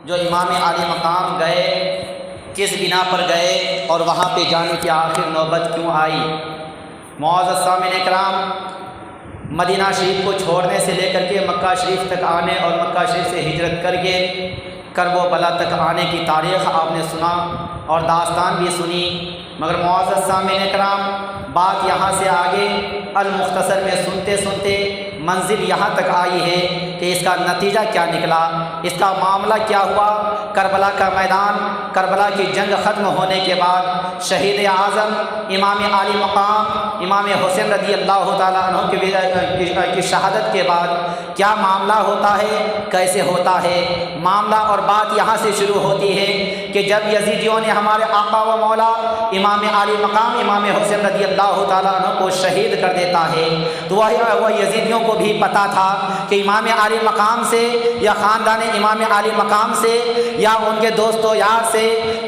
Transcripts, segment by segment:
جو امام عالی مقام گئے کس بنا پر گئے اور وہاں پہ جانے کی آخر نوبت کیوں آئی؟ معزز سامعین کرام، مدینہ شریف کو چھوڑنے سے لے کر کے مکہ شریف تک آنے اور مکہ شریف سے ہجرت کر کے کرب و بلا تک آنے کی تاریخ آپ نے سنا اور داستان بھی سنی، مگر معزز سامعین کرام، بات یہاں سے آگے المختصر میں سنتے سنتے منزل یہاں تک آئی ہے کہ اس کا نتیجہ کیا نکلا، اس کا معاملہ کیا ہوا۔ کربلا کا میدان، کربلا کی جنگ ختم ہونے کے بعد شہید اعظم امام عالی مقام امام حسین رضی اللہ تعالیٰ عنہ کی شہادت کے بعد کیا معاملہ ہوتا ہے، کیسے ہوتا ہے؟ معاملہ اور بات یہاں سے شروع ہوتی ہے کہ جب یزیدیوں نے ہمارے آقا و مولا امام عالی مقام امام حسین رضی اللہ تعالیٰ عنہ کو شہید کر دیتا ہے تو وہ یزیدیوں کو بھی پتہ تھا کہ امام عالی مقام سے یا خاندان امام عالی مقام سے یا ان کے دوست و یار سے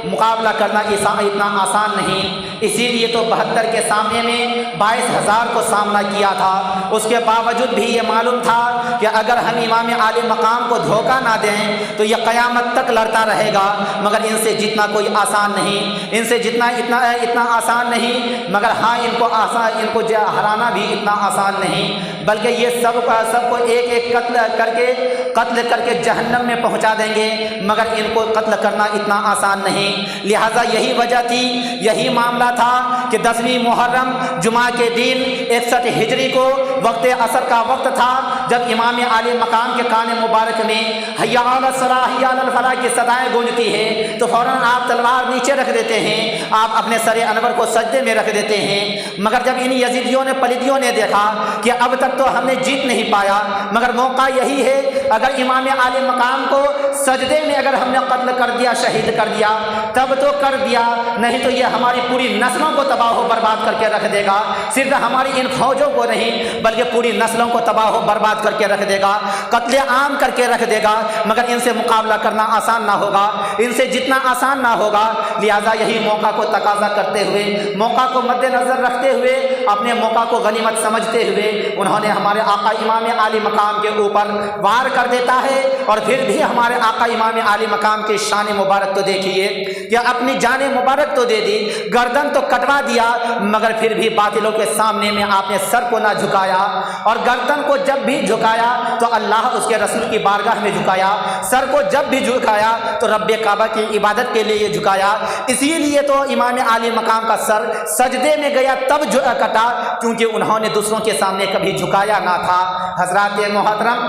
مقابلہ کرنا اتنا آسان نہیں، اسی لیے تو 72 کے سامنے میں 22,000 کو سامنا کیا تھا۔ اس کے باوجود بھی یہ معلوم تھا کہ اگر ہم امام عالی مقام کو دھوکہ نہ دیں تو یہ قیامت تک لڑتا رہے گا، مگر ان سے جتنا کوئی آسان نہیں، ان سے جتنا اتنا آسان نہیں، مگر ہاں ان کو ہرانا بھی اتنا آسان نہیں، بلکہ یہ سب کو ایک ایک قتل کر کے جہنم میں پہنچا دیں گے، مگر ان کو قتل کرنا اتنا آسان نہیں۔ لہٰذا یہی وجہ تھی، یہی معاملہ تھا کہ 10ویں محرم جمعہ کے دن 61 ہجری کو وقت عصر کا وقت تھا، جب امام عالی مقام کے کان مبارک میں حی علی الصلاۃ حی علی الفلاح کی صدائیں گونجتی ہیں تو فوراً آپ تلوار نیچے رکھ دیتے ہیں، آپ اپنے سر انور کو سجدے میں رکھ دیتے ہیں۔ مگر جب ان یزیدیوں نے پلیدیوں نے دیکھا کہ اب تک تو ہم نے جیت نہیں پایا، مگر موقع یہی ہے اگر امام عالی مقام کو سجدے میں اگر ہم نے قتل کر دیا، شہید کر دیا تب تو کر دیا، نہیں تو یہ ہماری پوری نسلوں کو تباہ و برباد کر کے رکھ دے گا، صرف ہماری ان فوجوں کو نہیں بلکہ پوری نسلوں کو تباہ و برباد کر کے رکھ دے گا، قتل عام کر کے رکھ دے گا، مگر ان سے مقابلہ کرنا آسان نہ ہوگا، ان سے جتنا آسان نہ ہوگا۔ لہٰذا یہی موقع کو تقاضا کرتے ہوئے، موقع کو مد نظر رکھتے ہوئے، اپنے موقع کو غنیمت سمجھتے ہوئے انہوں نے ہمارے آقا امام عالی مقام کے اوپر وار کر دیتا ہے، اور پھر بھی ہمارے آقا امام عالی مقام کی شان مبارک تو دیکھیے کہ اپنی جان مبارک تو دے دی، گردن تو کٹوا دیا، مگر پھر بھی باطلوں کے سامنے میں آپ نے سر کو نہ جھکایا، اور گردن کو جب بھی جھکایا تو اللہ اس کے رسول کی بارگاہ میں جھکایا، سر کو جب بھی جھکایا تو رب کعبہ کی عبادت کے لیے جھکایا۔ اسی لیے تو امام عالی مقام کا سر سجدے میں گیا تب کٹا، کیونکہ انہوں نے دوسروں کے سامنے کبھی جھکایا نہ تھا۔ حضرات محترم،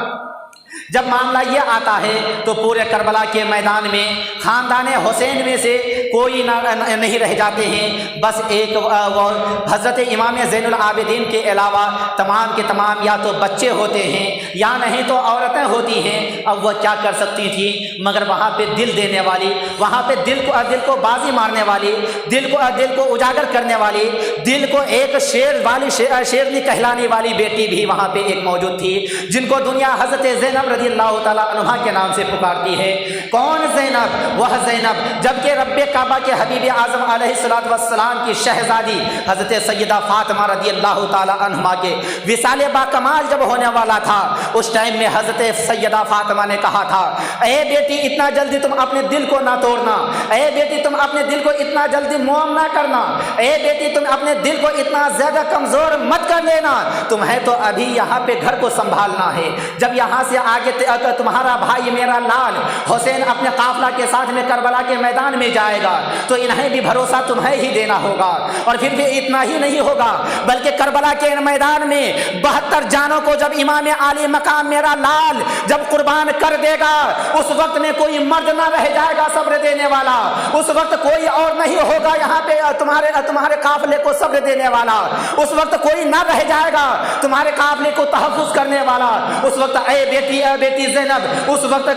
جب معاملہ یہ آتا ہے تو پورے کربلا کے میدان میں خاندان حسین میں سے کوئی نہیں رہ جاتے ہیں، بس ایک وہ حضرت امام زین العابدین کے علاوہ تمام کے تمام یا تو بچے ہوتے ہیں یا نہیں تو عورتیں ہوتی ہیں۔ اب وہ کیا کر سکتی تھیں مگر وہاں پہ دل دینے والی، وہاں پہ دل کو بازی مارنے والی، دل کو اجاگر کرنے والی، دل کو ایک شیرنی کہلانے والی بیٹی بھی وہاں پہ ایک موجود تھی، جن کو دنیا حضرت زینب رضی اللہ تعالیٰ عنہ کے نام سے پکارتی ہے۔ کون زینب؟ وہ زینب جبکہ رب کعبہ کے حبیب اعظم علیہ الصلوۃ والسلام کی شہزادی حضرت سیدہ فاطمہ رضی اللہ تعالیٰ عنہا کے وصال با کمال جب ہونے والا تھا، اس ٹائم میں حضرت سیدہ فاطمہ نے کہا تھا، اے بیٹی اتنا جلدی تم اپنے دل کو نہ توڑنا، اے بیٹی تم اپنے دل کو اتنا جلدی موم نہ کرنا، اے بیٹی تم اپنے دل کو اتنا زیادہ کمزور مت کر لینا، تمہیں تو ابھی یہاں پہ گھر کو سنبھالنا ہے، جب یہاں سے آگے تمہارا بھائی میرا لال حسین اپنے قافلہ کے ساتھ میں کربلا کے میدان میں جائے گا تو انہیں بھی بھروسہ تمہیں ہی دینا ہوگا، اور پھر بھی اتنا ہی نہیں ہوگا بلکہ کربلا کے میدان میں 72 جانوں کو جب امام عالی مقام میرا لال جب قربان کر دے گا، اس وقت میں کوئی مرد نہ رہ جائے گا صبر دینے والا، اس وقت کوئی اور نہیں ہوگا یہاں پہ تمہارے قافلے کو صبر دینے والا، اس وقت کوئی نہ رہ جائے گا تمہارے قافلے کو تحفظ کرنے والا، اس وقت اے بیٹی زینب، اس وقت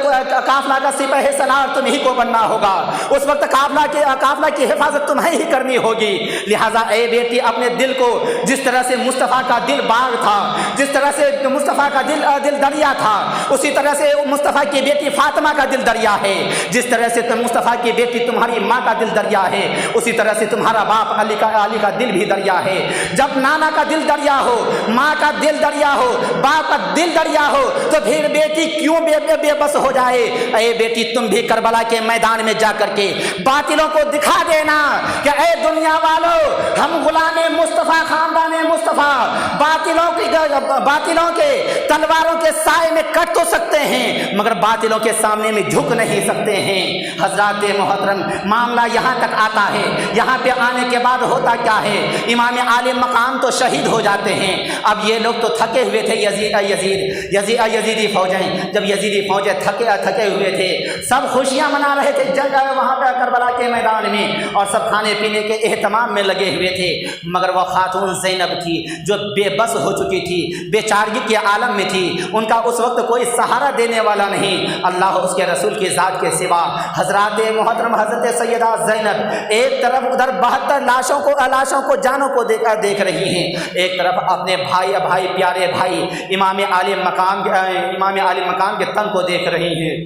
قافلہ کا سپاہی سالار تم ہی کو بننا ہوگا، اس وقت قافلہ काफला की हिफाजत तुम्हें ही करनी होगी। लिहाजा ए बेटी, अपने दिल को जिस तरह से मुस्तफ़ा का दिल बाग था, जिस तरह से मुस्तफ़ा का दिल दरिया था, उसी तरह से मुस्तफ़ा की बेटी फातिमा का दिल दरिया है। जिस तरह से मुस्तफ़ा की बेटी तुम्हारी माँ का दिल दरिया है, उसी तरह से तुम्हारा बाप अली का दिल भी दरिया है। जब नाना का दिल दरिया हो, माँ का दिल दरिया हो, बाप का दिल दरिया हो, तो फिर बेटी क्यों बेबस हो जाए। ए बेटी, तुम भी करबला के मैदान में जा करके बातिलों को दिखा देना कि ए दुनिया वालों, हम गुलामे मुस्तफ़ा, खानदाने मुस्तफ़ा बातिलों के तलवारों के साए में कट तो सकते हैं, मगर बातिलों के सामने में झुक नहीं सकते हैं। हजरात मोहतरम, मामला यहाँ तक आता है। यहाँ पे आने के बाद होता क्या है, इमाम आले मकाम तो शहीद हो जाते हैं। अब ये लोग तो थके हुए थे, यजीदी फौजें, जब यजीदी फौजें थके हुए थे, सब खुशियाँ मना रहे थे जंग वहाँ पे करबला के मैदान में, और सब खाने पीने के एहतमाम में लगे हुए थे। मगर वह खातून ज़ैनब थी जो बेबस हो चुकी थी, बेचारगी के आलम में थी, उनका उस वक्त कोई सहारा देने वाला नहीं, अल्लाह उसके रसूल की ज़ात के सिवा। हजरात मोहतरम, हज़रत सैयदा ज़ैनब एक तरफ उधर 72 लाशों को जानों को देख रही हैं, एक तरफ अपने भाई प्यारे भाई इमाम आले मकाम के तन को देख रही हैं।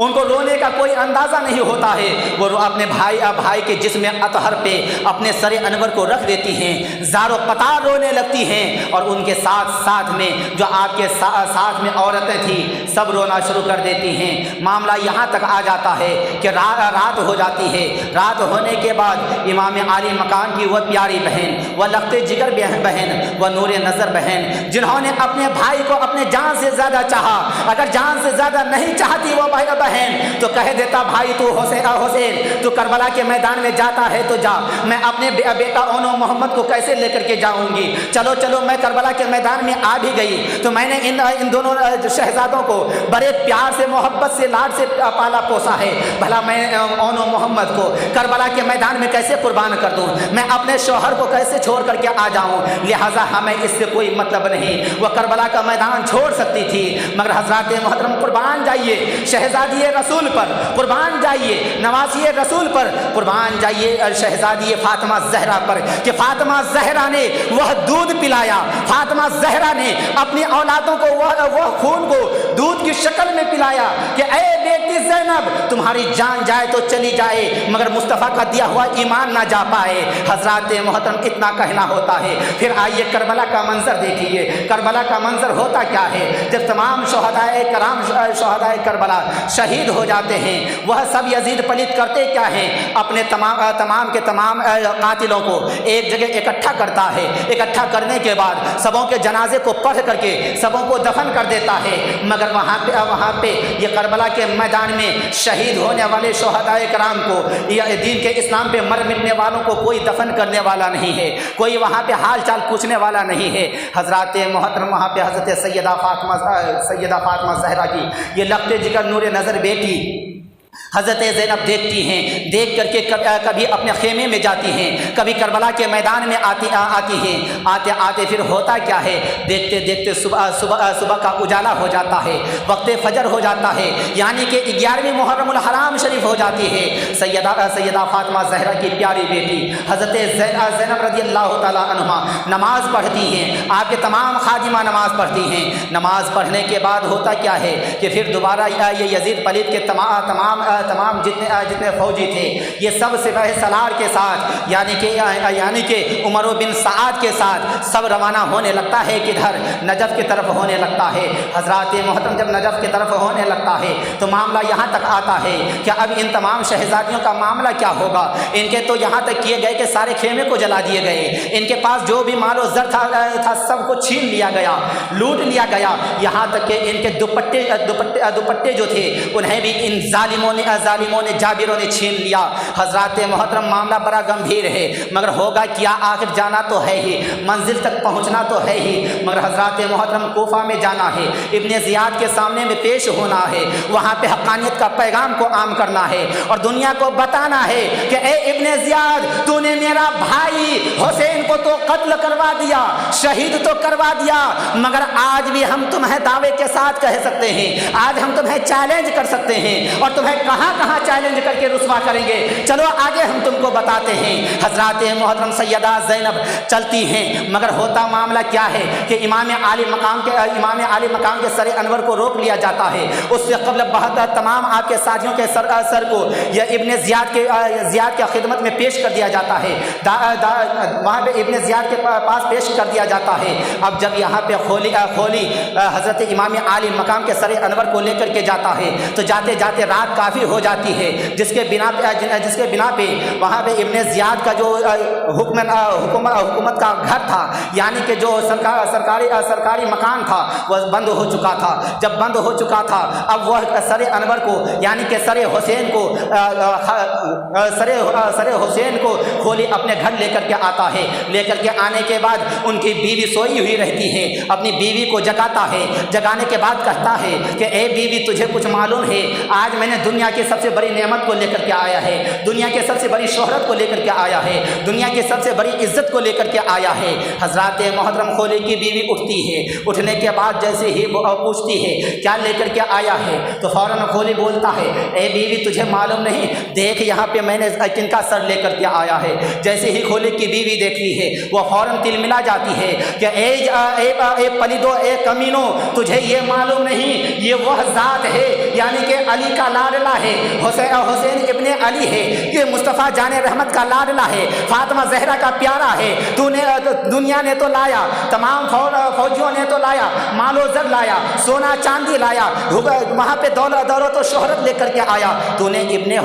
उनको रोने का कोई अंदाज़ा नहीं होता है। वो अपने भाई के जिस्म अतहर पे अपने सरे अनवर को रख देती हैं, ज़ारो कतार रोने लगती हैं, और उनके साथ में जो आपके साथ में औरतें थी सब रोना शुरू कर देती हैं। मामला यहाँ तक आ जाता है कि रात हो जाती है। रात होने के बाद इमाम आली मकाम की वह प्यारी बहन, वह लखते जिगर बहन, वह नूरे नज़र बहन, जिन्होंने अपने भाई को अपने जान से ज़्यादा चाहा, अगर जान से ज़्यादा नहीं चाहती वो बहन तो कह देता, भाई तू हुसैन तू करबला के मैदान में जाता है तो जा, मैं अपने बेटा ओनो मोहम्मद को कैसे लेकर के जाऊंगी। चलो मैं करबला के मैदान में आ भी गई तो मैंने इन दोनों शहजादों को बड़े प्यार से, मोहब्बत से, लाड से पाला पोसा है, भला मैं ओनो मोहम्मद को करबला के मैदान में कैसे कुर्बान कर दूं, मैं अपने शौहर को कैसे छोड़ करके आ जाऊं। लिहाजा हमें इससे कोई मतलब नहीं, वह करबला का मैदान छोड़ सकती थी, मगर हजरात मोहतरम, कुर्बान जाइए शहजादी रसूल पर, कुर्बान जाइए नवासी रसूल पर, कुर्बान जाइए शहजादी फातिमा ज़हरा पर, कि फातिमा ज़हरा ने वह दूध पिलाया, फातिमा ज़हरा ने अपनी औलादों को वह खून को दूध की शक्ल में पिलाया कि ए बेटी ज़ैनब, तुम्हारी जान जाए तो चली जाए, मगर मुस्तफ़ा का दिया हुआ ईमान ना जा पाए। हजरात मोहतरम, इतना कहना होता है। फिर आइए करबला का मंजर देखिए। करबला का मंजर होता क्या है, जब तमाम शोहदाए कराम, शोहदाए करबला शहीद हो जाते हैं, वह सब यजीद पलित करते क्या हैं, अपने तमाम के तमाम कातिलों को एक जगह इकट्ठा करता है। इकट्ठा करने के बाद सबों के जनाजे को पढ़ करके सबों को दफन कर देता है। मगर वहाँ पे ये करबला के मैदान में शहीद होने वाले शोहदाए कराम को, या दीन के इस्लाम पे मर मिटने वालों को कोई दफन करने वाला नहीं है, कोई वहाँ पे हाल चाल पूछने वाला नहीं है। हजरात मोहतरम, वहाँ पे हज़रत सैयदा फातिमा ज़हरा की ये लखते जिगर नूरे नज़र बेटी हज़रत ज़ैनब देखती हैं, देख करके कभी अपने खेमे में जाती हैं, कभी करबला के मैदान में आती हैं। आते फिर होता क्या है, देखते देखते सुबह का उजाला हो जाता है, वक्त फजर हो जाता है, यानी कि 11वीं मुहर्रमुल हराम शरीफ हो जाती है। सैयदा फातिमा ज़हरा की प्यारी बेटी हज़रत ज़ैनब रज़ियल्लाहु तआला अन्हा नमाज़ पढ़ती हैं, आपके तमाम खादिमा नमाज़ पढ़ती हैं। नमाज़ पढ़ने के बाद होता क्या है कि फिर दोबारा ये यजीद पलित के तमाम जितने फौजी थे, ये सब सिपाही सलार के साथ, यानी कि उमर बिन साद के साथ सब रवाना होने लगता है, किधर, नजफ़ की तरफ होने लगता है। हजरात मोहतरम, जब नजफ़ की तरफ होने लगता है तो मामला यहाँ तक आता है कि अब इन तमाम शहजादियों का मामला क्या होगा। इनके तो यहाँ तक किए गए कि सारे खेमे को जला दिए गए, इनके पास जो भी मालो ज़र था सब को छीन लिया गया, लूट लिया गया, यहाँ तक कि इनके दुपट्टे जो थे उन्हें भी इन जालिमों ने जाबिरों ने छीन लिया। हजरात मोहतरम, मामला बड़ा गंभीर है, मगर होगा क्या, आखिर जाना तो है ही, मंजिल तक पहुंचना तो है ही। मगर हजरात मोहतरम, कूफा में जाना है, इब्ने ज़ियाद के सामने में पेश होना है, वहाँ पे हक़ानियत का पैगाम को आम करना है और दुनिया को बताना है कि ए इब्ने ज़ियाद, तूने मेरा भाई हुसैन को तो कत्ल करवा दिया, शहीद तो करवा दिया, मगर आज भी हम तुम्हें दावे के साथ कह सकते हैं, आज हम तुम्हें चैलेंज कर सकते हैं और तुम्हें कहाँ कहाँ चैलेंज करके रुसवा करेंगे। चलो आगे हम तुमको बताते हैं। हजरत मोहतरम सैयदा ज़ैनब चलती हैं, मगर होता मामला क्या है कि इमाम आली मकाम के सर अनवर को रोक लिया जाता है। उससे कबल बहुत तमाम आपके साथियों के सर को यह इब्ने ज़ियाद के खिदमत में पेश कर दिया जाता है, वहाँ पे इब्ने ज़ियाद के पास पेश कर दिया जाता है। अब जब यहाँ पे खोली हज़रत इमाम आली मकाम के सर अनवर को लेकर के जाता है तो जाते जाते रात काफ़ी हो जाती है, जिसके बिना पे वहाँ पे इब्ने ज़ियाद का जो हुकूमत का घर था, यानी कि जो सरकारी मकान था वह बंद हो चुका था। जब बंद हो चुका था अब वह सर अनवर को यानी कि सर हुसैन को खोली अपने घर लेकर के आता है। लेकर के आने के बाद उनकी बीवी सोई हुई रहती है, अपनी बीवी को जगाता है। जगाने के बाद कहता है कि ए बीवी, तुझे कुछ मालूम है, आज मैंने दुनिया की सबसे बड़ी नेमत को लेकर के आया है, दुनिया की सबसे बड़ी शोहरत को लेकर के आया है, दुनिया की सबसे बड़ी इज्जत को लेकर के आया है। हजरत मोहतरम खोली की बीवी उठती है। उठने के बाद जैसे ही पूछती है क्या लेकर के आया है, तो फौरन खोली बोलता है, ए बीवी, तुझे मालूम नहीं, देख यहाँ पे मैंने किनका सर लेकर के आया है। जैसे ही खोली की बीवी देखती है वह फौरन तिलमिला जाती है कि ए पलिदो, ए कमीनो, तुझे ये मालूम नहीं ये वह ज़ात है, यानी कि अली का लाडला है, हुसैन इब्ने अली है, ये मुस्तफ़ा जाने रहमत का लाडला है, फातिमा जहरा का प्यारा है। तूने दुनिया ने तो लाया, तमाम फौजियों ने तो लाया, मालो जर लाया, सोना चांदी लाया, वहाँ पे दौलत और शोहरत लेकर के आया। तूने इब्ने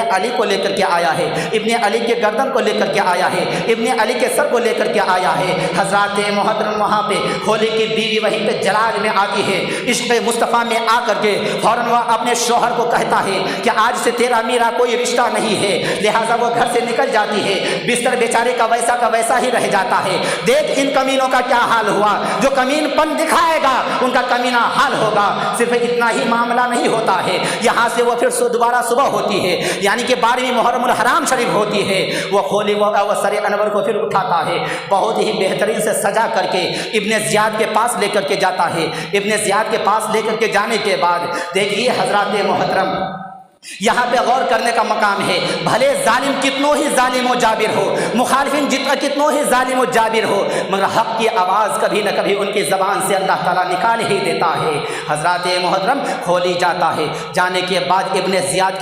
अली को लेकर के आया है, इब्ने अली के गर्दन को लेकर के आया है, इब्ने अली के सर को लेकर के आया है। हजरत मोहतरम वहाँ पे खोली की बीवी वहीं पे जलाल में आती है, इश्क़ मुस्तफ़ा में आकर के फौरन वह अपने शौहर को कहता है कि आज से तेरा मेरा कोई रिश्ता नहीं है, लिहाजा वो घर से निकल जाती है। बिस्तर बेचारे का वैसा ही रह जाता है। देख इन कमीनों का क्या हाल हुआ, जो कमीनपन दिखाएगा उनका कमीना हाल होगा। सिर्फ इतना ही मामला नहीं होता है, यहाँ से वो फिर दोबारा सुबह होती है, यानी कि 12वीं मुहर्रमुल हराम शरीफ होती है। वो खोली वो सर अनवर को फिर उठाता है, बहुत ही बेहतरीन से सजा करके इब्ने ज़ियाद के पास लेकर के जाता है। इब्ने ज़ियाद के पास लेकर के जाने के बाद देखिए हजरत मोहतरम, यहाँ पे गौर करने का मकाम है। भले जालिम कितनों ही जालिम व जाबिर हो, मुखालिफिन कितनों ही जालिम व जाबिर हो, मगर हक़ की आवाज़ कभी न कभी उनकी ज़बान से अल्लाह ताला निकाल ही देता है। हज़रत मोहतरम खोली जाता है। जाने के बाद इब्ने ज़ियाद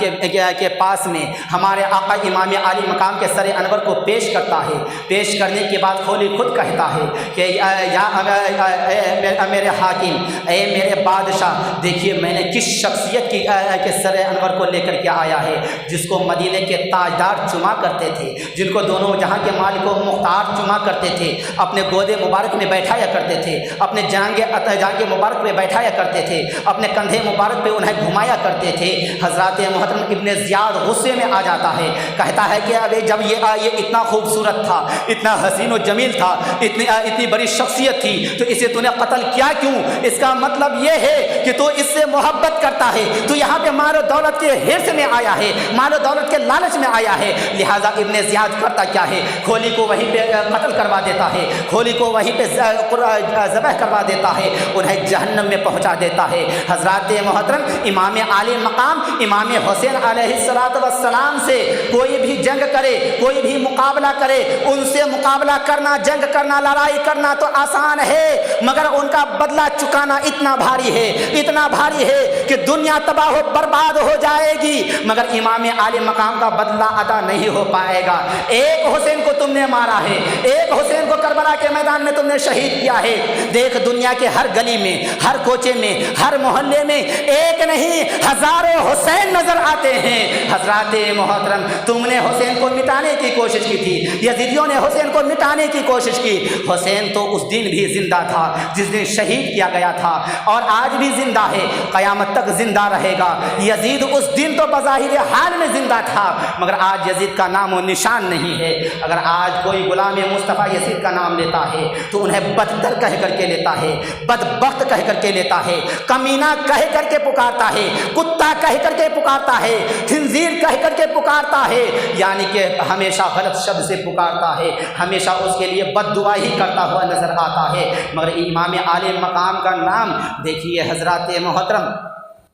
के पास में हमारे आका इमाम आली मकाम के सर अनवर को पेश करता है। पेश करने के बाद खोली खुद कहता है कि या मेरे हाकिम, ए मेरे बादशाह, देखिए मैंने किस शख्सियत के सर अनवर को लेकर के आया है, जिसको मदीने के ताजदार चुमा करते थे, जिनको दोनों जहां के मालिक मुख्तार चुमा करते थे, अपने गोदे मुबारक में बैठाया करते थे, अपने जांगे मुबारक में बैठाया करते थे, अपने कंधे मुबारक पे उन्हें घुमाया करते थे। हजरत मोहतरम इब्ने ज़ियाद गुस्से में आ जाता है, कहता है कि अबे जब ये इतना खूबसूरत था, इतना हसीन व जमील था, इतनी बड़ी शख्सियत थी, तो इसे तूने कत्ल किया क्यों? इसका मतलब ये है कि तू इससे मोहब्बत करता है, तू यहाँ पे मारो दौलत के हिर्स में आया है, मालो दौलत के लालच में आया है। लिहाजा इब्ने ज़ियाद करता क्या है, खोली को वहीं पे कत्ल करवा देता है, खोली को वहीं पे ज़बह करवा देता है, उन्हें जहन्नम में पहुंचा देता है। हज़रत मोहतरम इमाम आली मकाम इमाम हुसैन अलैहिस्सलातु वस्सलाम से कोई भी जंग करे, कोई भी मुकाबला करे, उनसे मुकाबला करना, जंग करना, लड़ाई करना तो आसान है, मगर उनका बदला चुकाना इतना भारी है, इतना भारी है कि दुनिया तबाह हो बर्बाद हो जाएगी, मगर इमाम आली मकाम का बदला अदा नहीं हो पाएगा। एक हुसैन को तुमने मारा है, एक हुसैन को करबला के मैदान में तुमने शहीद किया है। देख दुनिया के हर गली में, हर कोचे में, हर मोहल्ले में एक नहीं हजारों हुसैन नजर आते हैं। हजरत मोहतरम तुमने हुसैन को मिटाने की कोशिश की थी, यजीदियों ने हुसैन को मिटाने की कोशिश की। हुसैन तो उस दिन भी जिंदा था जिस दिन शहीद किया गया था, और आज भी जिंदा है, क़यामत तक जिंदा रहेगा। यजीद उस दिन तो बज़ाहिर हाल में जिंदा था, मगर आज यजीद का नाम और निशान नहीं है। अगर आज कोई गुलाम मुस्तफ़ा यजीद का नाम लेता है तो उन्हें बदतर कह करके लेता है, बदबख्त कह करके लेता है, कमीना कह करके पुकारता है, कुत्ता कह करके पुकारता है, खिंजीर कह करके पुकारता है, यानी कि हमेशा गलत शब्द से पुकारता है, हमेशा उसके लिए बद्दुआ ही करता हुआ नजर आता है। मगर इमाम आले मकाम का नाम देखिए हजरत मोहतरम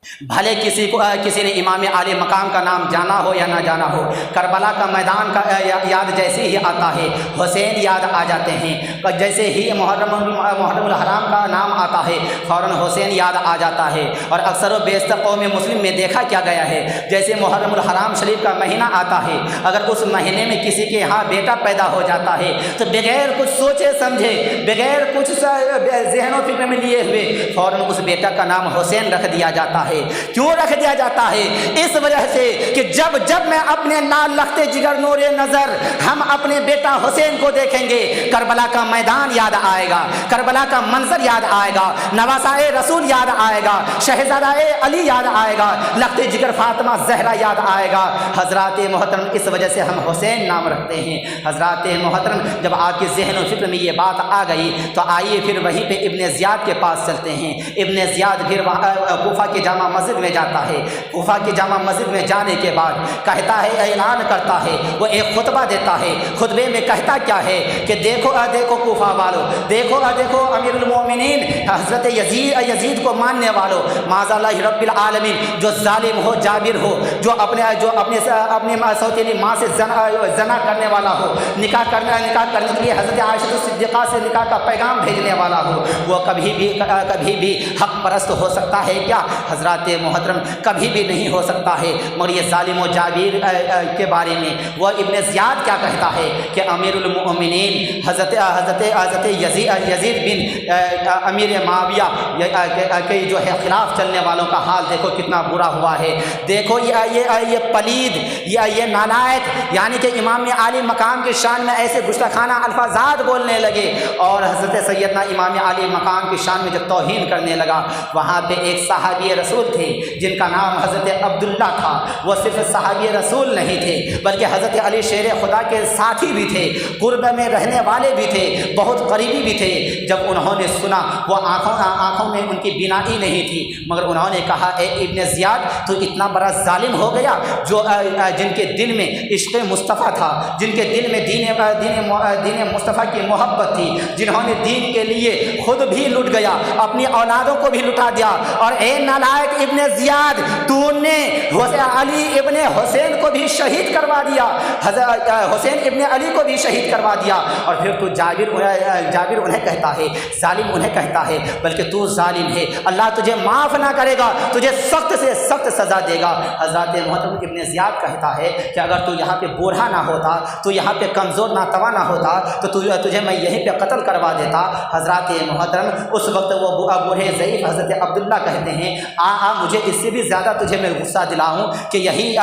بھلے کسی نے امام عالی مقام کا نام جانا ہو یا نہ جانا ہو، کربلا کا میدان کا یاد جیسے ہی آتا ہے حسین یاد آ جاتے ہیں، جیسے ہی محرم الحرام کا نام آتا ہے فوراً حسین یاد آ جاتا ہے۔ اور اکثر و بیشتر قوم مسلم میں دیکھا کیا گیا ہے، جیسے محرم الحرام شریف کا مہینہ آتا ہے، اگر اس مہینے میں کسی کے ہاں بیٹا پیدا ہو جاتا ہے تو بغیر کچھ سوچے سمجھے، بغیر کچھ ذہن و فکر میں لیے ہوئے فوراً اس بیٹا کا نام حسین رکھ دیا جاتا ہے۔ کیوں رکھ دیا جاتا ہے؟ اس وجہ سے کہ جب میں اپنے لال لختے جگر نور نظر ہم اپنے بیٹا حسین کو دیکھیں گے، کربلا کا میدان یاد آئے گا، کربلا کا منظر یاد آئے گا، نواسائے رسول یاد آئے گا، شہزادہ علی یاد آئے گا، لختے جگر فاطمہ زہرا یاد آئے گا۔ حضرات محترم، اس وجہ سے ہم حسین نام رکھتے ہیں۔ حضرات محترم، جب آپ کے ذہن و فکر میں یہ بات آ گئی تو آئیے پھر وہیں پہ ابن زیاد کے پاس چلتے ہیں۔ ابن زیاد پھر کوفہ کے جامع مسجد میں جاتا ہے، کوفہ کی جامع مسجد میں جانے کے بعد کہتا ہے، اعلان کرتا ہے، وہ ایک خطبہ دیتا ہے۔ خطبے میں کہتا کیا ہے کہ دیکھو کوفہ والو، دیکھو امیر المومنین حضرت یزید کو ماننے والو، معاذ اللہ رب العالمین، جو ظالم ہو، جابر ہو، جو اپنے سوتیلی ماں سے زنا کرنے والا ہو، نکاح کرنے کے لیے حضرت عائشہ صدیقہ سے نکاح کا پیغام بھیجنے والا ہو، وہ کبھی بھی حق پرست ہو سکتا ہے کیا؟ حضرات محترم، کبھی بھی نہیں ہو سکتا ہے۔ مگر یہ ظالم و جابر کے بارے میں وہ ابن زیاد کیا کہتا ہے کہ امیر المؤمنین حضرت یزید بن امیر معاویہ کے جو ہے خلاف چلنے والوں کا حال دیکھو کتنا برا ہوا ہے۔ دیکھو یہ پلید، یہ نالائق، یعنی کہ امام عالی مقام کی شان میں ایسے گستاخانہ الفاظات بولنے لگے، اور حضرت سیدنا امام عالی مقام کی شان میں جب توہین کرنے لگا، وہاں پہ ایک صحابی رسول تھے جن کا نام حضرت عبداللہ تھا۔ وہ صرف صحابی رسول نہیں تھے بلکہ حضرت علی شیر خدا کے ساتھی بھی تھے، قرب میں رہنے والے بھی تھے، بہت قریبی بھی تھے۔ جب انہوں نے سنا، وہ آنکھوں میں ان کی بینائی نہیں تھی، مگر انہوں نے کہا، اے ابن زیاد، تو اتنا بڑا ظالم ہو گیا، جو جن کے دل میں عشق مصطفیٰ تھا، جن کے دل میں دین مصطفیٰ کی محبت تھی، جنہوں نے دین کے لیے خود بھی لٹ گیا، اپنی اولادوں کو بھی لٹا دیا، اور اے نالائق ابن زیاد، تو نے علی ابن حسین کو بھی شہید کروا دیا، حسین ابن علی کو بھی شہید کروا دیا، اور پھر تو جابر انہیں کہتا ہے، ظالم انہیں کہتا ہے، بلکہ تو ظالم ہے، اللہ تجھے معاف نہ کرے گا، تجھے سخت سے سخت سزا دے گا۔ حضرات محترم، ابن زیاد کہتا ہے کہ اگر تو یہاں پہ بوڑھا نہ ہوتا، تو یہاں پہ کمزور ناتواں نہ ہوتا، تو تجھے میں یہیں پہ قتل کروا دیتا۔ حضرات محترم، اس وقت وہ بوڑھے ضعیف حضرت عبداللہ کہتے ہیں، مجھے اس سے بھی زیادہ تجھے میں غصہ دلاؤں کہ یہی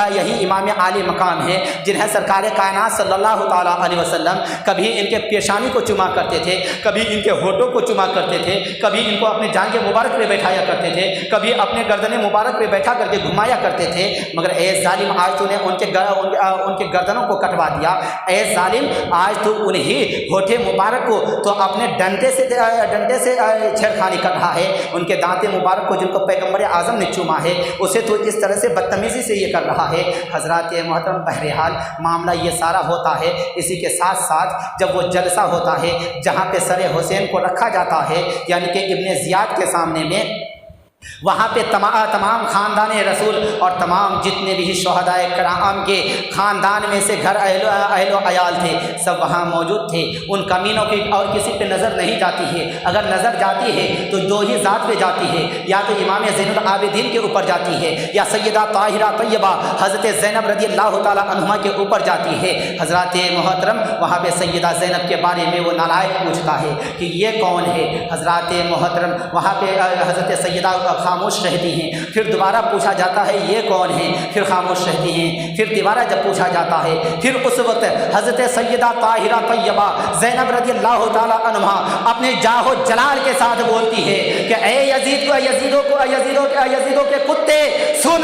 امام عالی مقام ہے جنہیں سرکار کائنات صلی اللہ تعالیٰ علیہ وسلم کبھی ان کے پیشانی کو چما کرتے تھے، کبھی ان کے ہونٹوں کو چما کرتے تھے، کبھی ان کو اپنے جانگ مبارک پہ بیٹھایا کرتے تھے، کبھی اپنے گردن مبارک پہ بیٹھا کر کے گھمایا کرتے تھے، مگر اے ظالم، آج تو نے ان کے گردنوں کو کٹوا دیا۔ اے ظالم، آج تو انہی ہونٹے مبارک کو تو اپنے ڈنڈے سے چھیڑخانی کر رہا ہے، ان کے دانت مبارک کو جن کو پیغمبر اعظم نے چوما ہے، اسے تو اس طرح سے بدتمیزی سے یہ کر رہا ہے۔ حضرات محترم، بہرحال معاملہ یہ سارا ہوتا ہے، اسی کے ساتھ ساتھ جب وہ جلسہ ہوتا ہے جہاں پہ سر حسین کو رکھا جاتا ہے، یعنی کہ ابن زیاد کے سامنے میں، وہاں پہ تمام خاندان رسول اور تمام جتنے بھی شہدائے کرام کے خاندان میں سے گھر اہل و عیال تھے، سب وہاں موجود تھے۔ ان کمینوں کی اور کسی پہ نظر نہیں جاتی ہے، اگر نظر جاتی ہے تو دو ہی ذات پہ جاتی ہے، یا تو امام زین العابدین کے اوپر جاتی ہے، یا سیدہ طاہرہ طیبہ حضرت زینب رضی اللہ تعالی عنہما کے اوپر جاتی ہے۔ حضرات محترم، وہاں پہ سیدہ زینب کے بارے میں وہ نالائق پوچھتا ہے کہ یہ کون ہے؟ حضرات محترم، وہاں پہ حضرت سیدہ خاموش رہتی ہیں، پھر دوبارہ پوچھا جاتا ہے یہ کون ہے؟ پھر خاموش رہتی ہیں، پھر دوبارہ جب پوچھا جاتا ہے، پھر اس وقت حضرت سیدہ طاہرہ طیبہ زینب رضی اللہ تعالی عنہا اپنے جاہ و جلال کے ساتھ بولتی ہے کہ اے یزیدوں کے کتے، سن،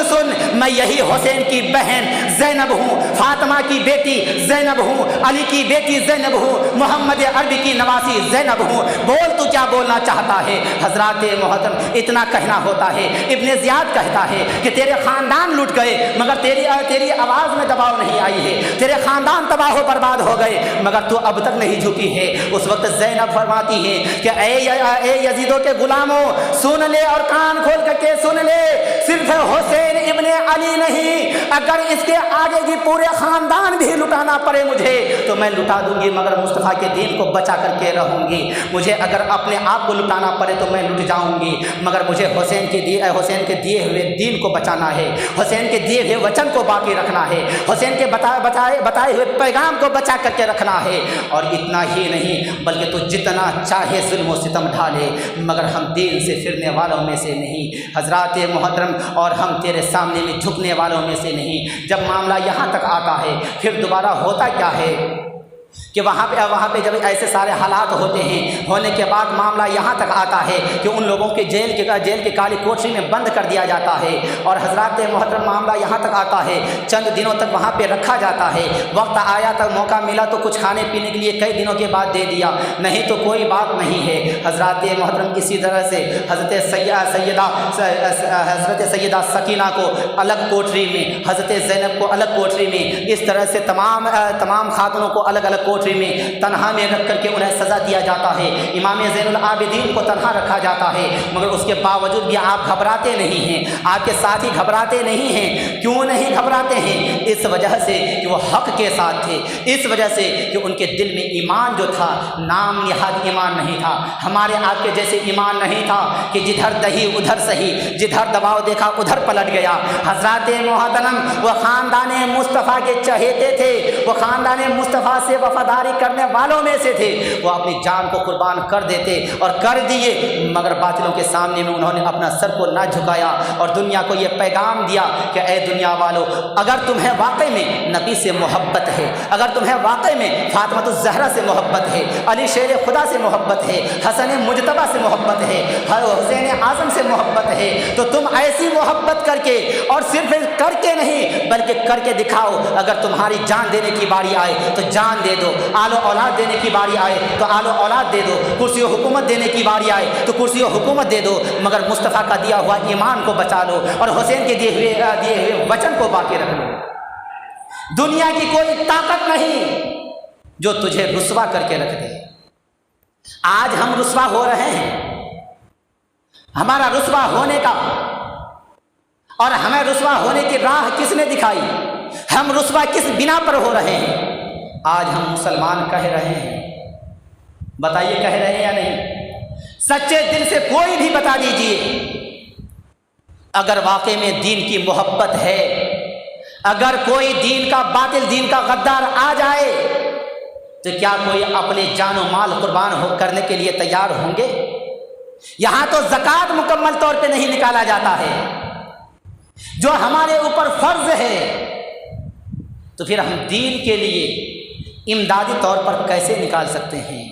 میں یہی حسین کی بہن زینب ہوں، فاطمہ کی بیٹی زینب ہوں، علی کی بیٹی زینب ہوں، محمد عربی کی نواسی زینب ہوں، بول تو کیا بولنا چاہتا ہے؟ حضرات محترم، اتنا کہنا کہنا ہوتا ہے۔ ابن زیاد کہتا ہے کہ تیرے خاندان لٹ گئے مگر تیری آواز میں دباؤ نہیں آئی ہے، تیرے خاندان تباہ و برباد ہو گئے مگر تو اب تک نہیں جھکی ہے۔ اس وقت زینب فرماتی ہے کہ اے یزیدوں کے غلاموں سن لے اور کان کھول کر کے سن لے، صرف حسین ابن علی نہیں، اگر اس کے آگے بھی پورے خاندان بھی لٹانا پڑے مجھے تو میں لٹا دوں گی مگر مصطفیٰ کے دین کو بچا کر کے رہوں گی۔ مجھے اگر اپنے آپ کو لٹانا پڑے تو میں لٹ جاؤں گی مگر مجھے حسین کے دیے ہوئے دین کو بچانا ہے، حسین کے دیے ہوئے وچن کو باقی رکھنا ہے، حسین کے بتائے ہوئے پیغام کو بچا کر کے رکھنا ہے۔ اور اتنا ہی نہیں بلکہ تو جتنا چاہے ظلم و ستم ڈھالے مگر ہم دین سے پھرنے والوں میں سے نہیں، حضرات محترم، اور ہم تیرے سامنے میں جھکنے والوں میں سے نہیں۔ جب معاملہ یہاں تک آتا ہے پھر دوبارہ ہوتا کیا ہے کہ وہاں پہ جب ایسے سارے حالات ہوتے ہیں، ہونے کے بعد معاملہ یہاں تک آتا ہے کہ ان لوگوں کے جیل کے کالی کوٹری میں بند کر دیا جاتا ہے۔ اور حضرات محترم معاملہ یہاں تک آتا ہے چند دنوں تک وہاں پہ رکھا جاتا ہے، وقت آیا تک موقع ملا تو کچھ کھانے پینے کے لیے کئی دنوں کے بعد دے دیا، نہیں تو کوئی بات نہیں ہے۔ حضرات محترم اسی طرح سے حضرت سیدہ سکینہ کو الگ کوٹری میں، حضرت زینب کو الگ کوٹری میں، اس طرح سے تمام خاتونوں کو الگ الگ کوٹری میں تنہا میں رکھ کر کے انہیں سزا دیا جاتا ہے۔ امام زین العابدین کو تنہا رکھا جاتا ہے مگر اس کے باوجود بھی آپ گھبراتے نہیں ہیں، آپ کے ساتھی گھبراتے نہیں ہیں۔ کیوں نہیں گھبراتے ہیں؟ اس وجہ سے کہ وہ حق کے ساتھ تھے، اس وجہ سے کہ ان کے دل میں ایمان جو تھا نام نہاد ایمان نہیں تھا، ہمارے آپ کے جیسے ایمان نہیں تھا کہ جدھر دہی ادھر سہی، جدھر دباؤ دیکھا ادھر پلٹ گیا۔ حضرات محترم وہ خاندان مصطفیٰ کے چہیتے تھے، وہ خاندان مصطفیٰ سے وفاداری کرنے والوں میں سے تھے، وہ اپنی جان کو قربان کر دیتے اور کر دیے مگر باطلوں کے سامنے میں انہوں نے اپنا سر کو نہ جھکایا اور دنیا کو یہ پیغام دیا کہ اے دنیا والو، اگر تمہیں واقعی میں نبی سے محبت ہے، اگر تمہیں واقعی میں فاطمہ الزہرا سے محبت ہے، علی شیر خدا سے محبت ہے، حسن مجتبی سے محبت ہے، حسین اعظم سے محبت ہے تو تم ایسی محبت کر کے، اور صرف کر کے نہیں بلکہ کر کے دکھاؤ۔ اگر تمہاری جان دینے کی باری آئے تو جان دے دو، آل و اولاد دینے کی باری آئے تو آل و اولاد دے دو، کرسی و حکومت دینے کی باری آئے تو کرسی و حکومت دے دو مگر مصطفیٰ کا دیا ہوا ایمان کو بچا لو اور حسین کے دیے ہوئے وچن کو باقی رکھ لو۔ دنیا کی کوئی طاقت نہیں جو تجھے رسوا کر کے رکھ دے۔ آج ہم رسوا ہو رہے ہیں، ہمارا رسوا ہونے کا اور ہمیں رسوا ہونے کی راہ کس نے دکھائی؟ ہم رسوا کس بنا پر ہو رہے ہیں؟ آج ہم مسلمان کہہ رہے ہیں، بتائیے کہہ رہے ہیں یا نہیں؟ سچے دل سے کوئی بھی بتا دیجئے، اگر واقعی میں دین کی محبت ہے، اگر کوئی دین کا باطل دین کا غدار آ جائے تو کیا کوئی اپنے جان و مال قربان کرنے کے لیے تیار ہوں گے؟ یہاں تو زکوٰۃ مکمل طور پہ نہیں نکالا جاتا ہے جو ہمارے اوپر فرض ہے، تو پھر ہم دین کے لیے امدادی طور پر کیسے نکال سکتے ہیں؟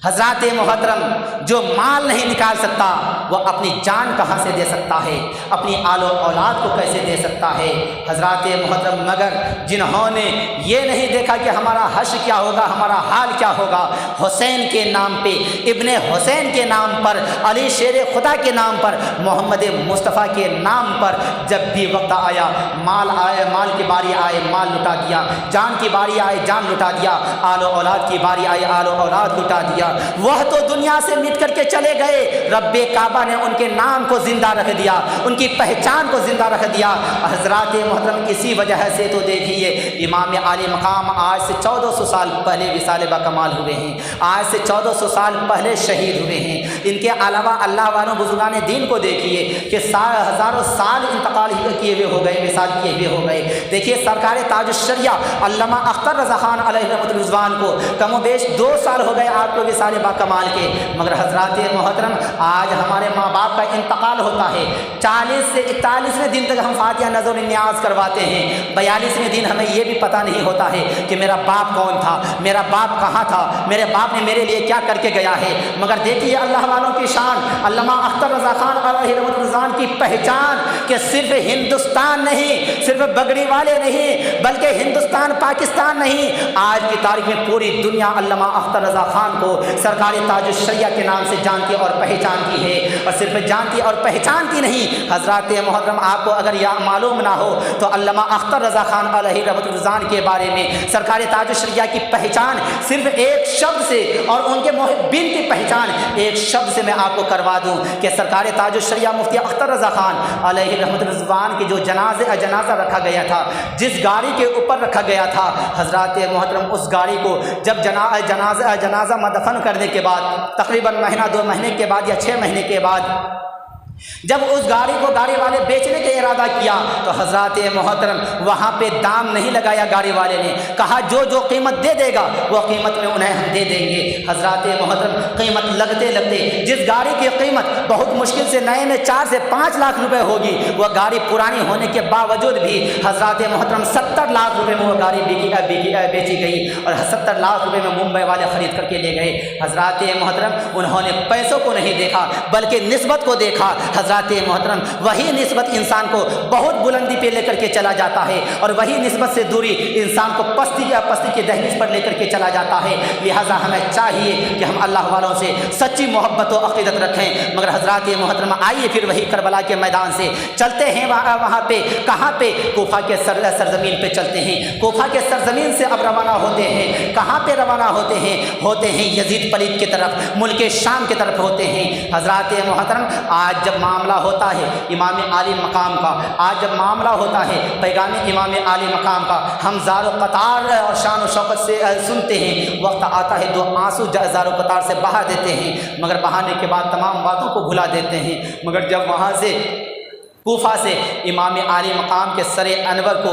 حضرات محترم، جو مال نہیں نکال سکتا وہ اپنی جان کہاں سے دے سکتا ہے؟ اپنی آل و اولاد کو کیسے دے سکتا ہے؟ حضرات محترم، مگر جنہوں نے یہ نہیں دیکھا کہ ہمارا حشر کیا ہوگا، ہمارا حال کیا ہوگا، حسین کے نام پہ، ابن حسین کے نام پر، علی شیر خدا کے نام پر، محمد مصطفیٰ کے نام پر جب بھی وقت آیا، مال کی باری آئے مال لٹا دیا، جان کی باری آئے جان لٹا دیا، آل و اولاد کی باری آئے آل و اولاد لٹا دیا۔ وہ تو دنیا سے مٹ کر کے چلے گئے، رب کعبہ نے ان کے نام کو زندہ رکھ دیا، ان کی پہچان کو زندہ رکھ دیا۔ حضرات محترم، اسی وجہ سے تو دیکھیے امام عالی مقام آج سے 1400 سال پہلے وصال با کمال ہوئے ہیں، آج سے 1400 سال پہلے شہید ہوئے ہیں۔ ان کے علاوہ اللہ والوں بزرگان دین کو دیکھیے کہ ہزاروں سال انتقال کیے ہوئے ہو گئے، وصال کیے ہوئے ہو گئے۔ دیکھیے سرکار تاج الشریعہ علامہ اختر رضا خان علیہ رحمۃ الرضوان کو کم و بیش 2 سال ہو گئے آپ کو وصال با کمال کے، مگر حضرات محترم آج ہمارے ماں باپ کا انتقال ہوتا ہے، 40 سے 41ویں دن تک ہم فاتحہ نذر نیاز کرواتے ہیں، 42ویں دن ہمیں یہ بھی پتہ نہیں ہوتا ہے کہ میرا باپ کون تھا، میرا باپ کہاں تھا، میرے باپ نے میرے لیے کیا کر کے گیا ہے۔ مگر دیکھیے اللہ والوں کی شان، علامہ اختر رضا خان علیہ رحمۃ الرضوان کی پہچان کہ صرف ہندوستان نہیں، صرف بگڑی والے نہیں، بلکہ ہندوستان پاکستان نہیں، آج کی تاریخ میں پوری دنیا علامہ اختر رضا خان کو को सरकार ताजुश्शरिया के नाम से जानती और पहचानती है। और सिर्फ जानती और पहचानती नहीं, हज़रात मोहतरम आपको अगर यह मालूम ना हो तो अल्लामा अख्तर रज़ा खान अलैहि रहमतुल्लाह के बारे में सरकार ताजुश्शरिया की पहचान सिर्फ एक शब्द से और उनके मुहिब्बीन की पहचान एक शब्द से मैं आपको करवा दूं कि सरकार ताजुश्शरिया मुफ्ती अख्तर रज़ा खान अलैहि रहमतुल्लाह की जो जनाजा रखा गया था, जिस गाड़ी के ऊपर रखा गया था, हज़रात मोहतरम उस गाड़ी को जब जनाजा मदफन करने के बाद तकरीबन महीना 2 महीने के बाद या 6 महीने के बाद जब उस गाड़ी को गाड़ी वाले बेचने का इरादा किया तो हज़रात मोहतरम वहाँ पे दाम नहीं लगाया। गाड़ी वाले ने कहा जो कीमत दे देगा वो कीमत में उन्हें हम दे देंगे। हज़रात मोहतरम कीमत लगते लगते जिस गाड़ी की कीमत बहुत मुश्किल से नए में 4 से 5 लाख रुपए होगी, वह गाड़ी पुरानी होने के बावजूद भी हज़रात मोहतरम 70 लाख रुपए में वो गाड़ी बेची गई और 70 लाख रुपए में मुंबई वाले ख़रीद करके ले गए। हज़रात मोहतरम उन्होंने पैसों को नहीं देखा बल्कि निस्बत को देखा। हज़रात मोहतरम वही निस्बत इंसान को बहुत बुलंदी पे लेकर के चला जाता है और वही निस्बत से दूरी इंसान को पस्ती की दहलीज पर लेकर के चला जाता है। लिहाजा हमें चाहिए कि हम अल्लाह वालों से सच्ची मोहब्बत और अक़ीदत रखें। मगर हज़रात मोहतरम आइए फिर वही करबला के मैदान से चलते हैं। वहाँ पे कहाँ पे? कोफा के सरजमीन पे चलते हैं। कोफा के सरजमीन से अब रवाना होते हैं। कहाँ पे रवाना होते हैं यजीद पलीद की तरफ, मुल्क शाम की तरफ होते हैं। हज़रात मोहतरम आज जब मामला होता है इमाम आली मकाम का, आज जब मामला होता है पैगाम इमाम आली मकाम का, हम ज़ारो कतार और शान और शौकत से सुनते हैं। वक्त आता है 2 आंसू ज़ारो कतार से बहा देते हैं, मगर बहाने के बाद तमाम बातों को भुला देते हैं। मगर जब वहाँ से कोफा से इमाम आली मकाम के सरे अनवर को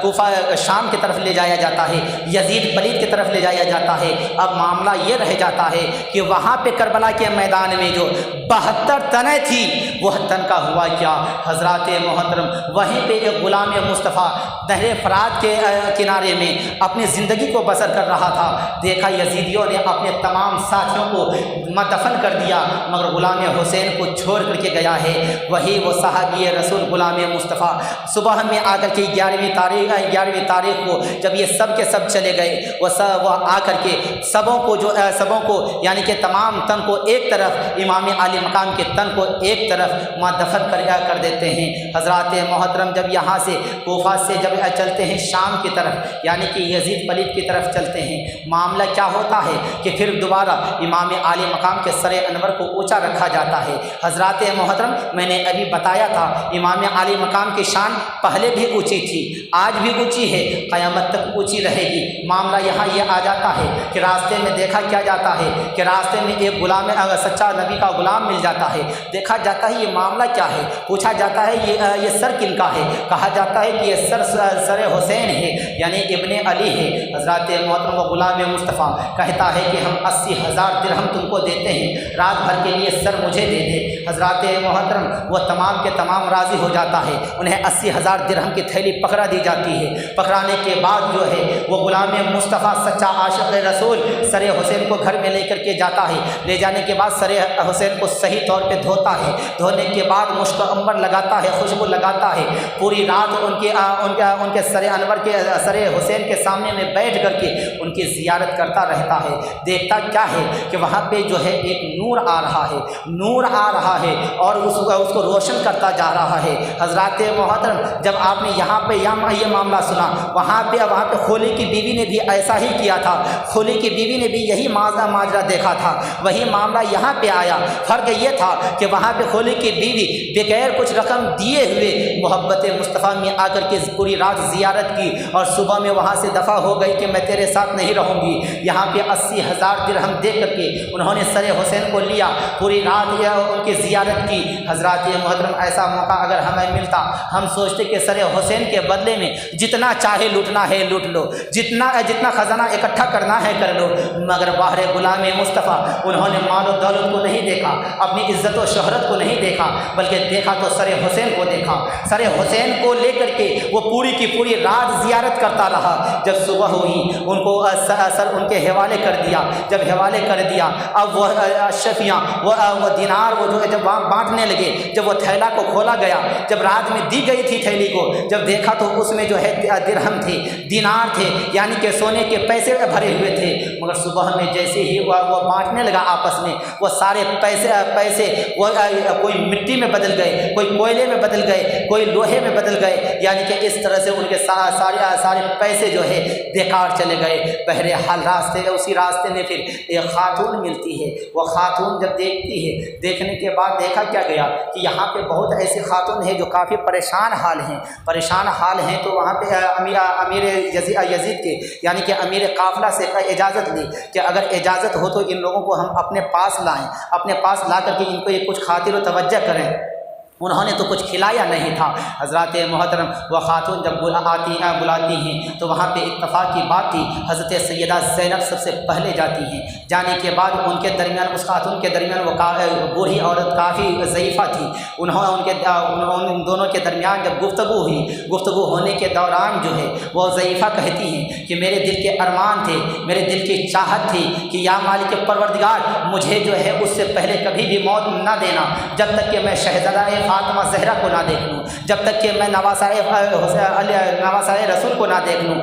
कोफा शाम की तरफ ले जाया जाता है, यजीद पलीद की तरफ ले जाया जाता है, अब मामला ये रह जाता है कि वहाँ पे करबला के मैदान में जो 72 तने थी वह तन का हुआ क्या? हज़रात मोहतरम वहीं पे एक ग़ुलाम मुस्तफ़ा नहर फ़रात के किनारे में अपनी ज़िंदगी को बसर कर रहा था। देखा यजीदियों ने अपने तमाम साथियों को दफन कर दिया, मगर ग़ुलाम हुसैन को छोड़ करके गया है। वही वो सहाबी रसूल ग़ुलाम मुस्तफ़ा सुबह में आकर के 11वीं तारीख को जब ये सब के सब चले गए, वह आकर के सबों को यानी कि तमाम तन को एक तरफ, इमाम आली मकाम के तन को एक तरफ दफन कर देते हैं। हज़रात मोहतरम जब यहाँ से कोफा से जब चलते हैं शाम की तरफ यानी कि यजीद पलीद की तरफ चलते हैं, मामला क्या होता है कि फिर दोबारा इमाम आली मकाम के सरे अनवर को ऊँचा रखा जाता है। हज़रात मोहतरम मैंने अभी बताया था इमाम आली मकाम की शान पहले भी ऊँची थी, आज भी ऊँची है, क़यामत तक ऊँची रहेगी। मामला यहाँ ये आ जाता है कि रास्ते में देखा क्या जाता है कि रास्ते में एक ग़ुलाम सच्चा नबी का ग़ुलाम मिल जाता है। देखा जाता है ये मामला क्या है, पूछा जाता है ये सर किनका है? कहा जाता है कि ये सर हुसैन है यानी इब्ने अली है। हज़रात मोहतरम व ग़ुलाम मुस्तफ़ा कहता है कि हम 80,000 दिरहम तुमको देते हैं, रात भर के लिए सर मुझे दे दे। हज़रात मोहतरम वो तमाम के तमाम राज़ी हो जाता है, उन्हें 80,000 दिरहम की थैली पकड़ा दी जाती है। पकड़ाने के बाद जो है वो ग़ुलाम मुस्तफ़ा सच्चा आशिक़ रसूल सर हुसैन को घर में लेकर के जाता है। ले जाने के बाद सर हुसैन को सही तौर पे धोता है, धोने के बाद मुश्क अंबर लगाता है, खुशबू लगाता है। पूरी रात उनके सर अनवर के सर हुसैन के सामने में बैठ करके उनकी ज़ियारत करता रहता है। देखता क्या है कि वहाँ पे जो है एक नूर आ रहा है और उसको रोशन करता जा रहा है। हज़रात मोहतरम जब आपने यहाँ पे ये मामला सुना, वहाँ पे खोली की बीवी ने भी ऐसा ही किया था, खोली की बीवी ने भी यही माजरा देखा था, वही मामला यहाँ पे आया। फ़र्क ये था कि वहाँ पे खोली की बीवी बगैर कुछ रकम दिए हुए मोहब्बत मुस्तफ़ा में आकर के पूरी रात ज़ियारत की और सुबह में वहाँ से दफ़ा हो गई कि मैं तेरे साथ नहीं रहूँगी। यहाँ पे 80,000 दिरहम दे करके उन्होंने सर हुसैन को लिया, पूरी रात उनकी ज़ियारत की। हज़रात मोहतरम ऐसा मौका अगर हमें मिलता, हम सोचते कि सर हुसैन के बदले में जितना चाहे लूटना है लूट लो, जितना ख़जाना इकट्ठा करना है कर लो, मगर बाहर ग़ुलाम मुस्तफ़ा उन्होंने माल और दौलत को नहीं देखा, अपनी इज़्ज़त और शोहरत को नहीं देखा, बल्कि देखा तो सर हुसैन को देखा। सर हुसैन को लेकर के वो पूरी पूरी की पूरी रात ज़ियारत करता रहा। जब सुबह हुई उनको सर उनके हवाले कर दिया। जब हवाले कर दिया अब वो अशरफियाँ वो दिनार वो जो है जब बांटने लगे, जब वो थैला को खोला गया, जब रात में दी गई थी थैली को, जब देखा तो उसमें जो है दिरहम थे, दिनार थे, यानी कि सोने के पैसे भरे हुए थे। मगर सुबह में जैसे ही वो बांटने लगा आपस में, वो सारे पैसे वो कोई मिट्टी में बदल गए, कोई कोयले में बदल गए, कोई लोहे में बदल गए, यानी कि इस तरह से उनके सारे पैसे जो है बेकार चले गए। बहरहाल उसी रास्ते में फिर एक खातून मिलती है। वो खातून जब देखती है, देखने के बाद देखा क्या गया कि यहाँ पे बहुत ऐसी खातून है जो काफ़ी परेशान हाल हैं। तो वहाँ पे अमीर यजीद के यानी कि अमीर काफ़िला से इजाज़त ली कि अगर इजाज़त हो तो इन लोगों को हम अपने पास लाएं, अपने पास ला करके इनको ये कुछ खातिर व तवज्जो करें। उन्होंने तो कुछ खिलाया नहीं था। हज़रत मोहतरम वह खातून जब बुलाती हैं तो वहाँ पे इत्तफ़ाक़ की बात थी, हज़रत सैयदा ज़ैनब सबसे पहले जाती हैं। जाने के बाद उनके दरमियान, उस खातून के दरमियान वो बूढ़ी औरत काफ़ी ज़ईफ़ा थी। उन दोनों के दरमियान जब गुफ्तगू होने के दौरान जो है वो ज़ईफ़ा कहती हैं कि मेरे दिल के अरमान थे, मेरे दिल की चाहत थी कि या मालिक परवरदिगार, मुझे जो है उससे पहले कभी भी मौत न देना, जब तक कि मैं शहज़ादा फातिमा ज़हरा को ना देख लूँ, जब तक कि मैं नवासाए रसूल को ना देख लूँ।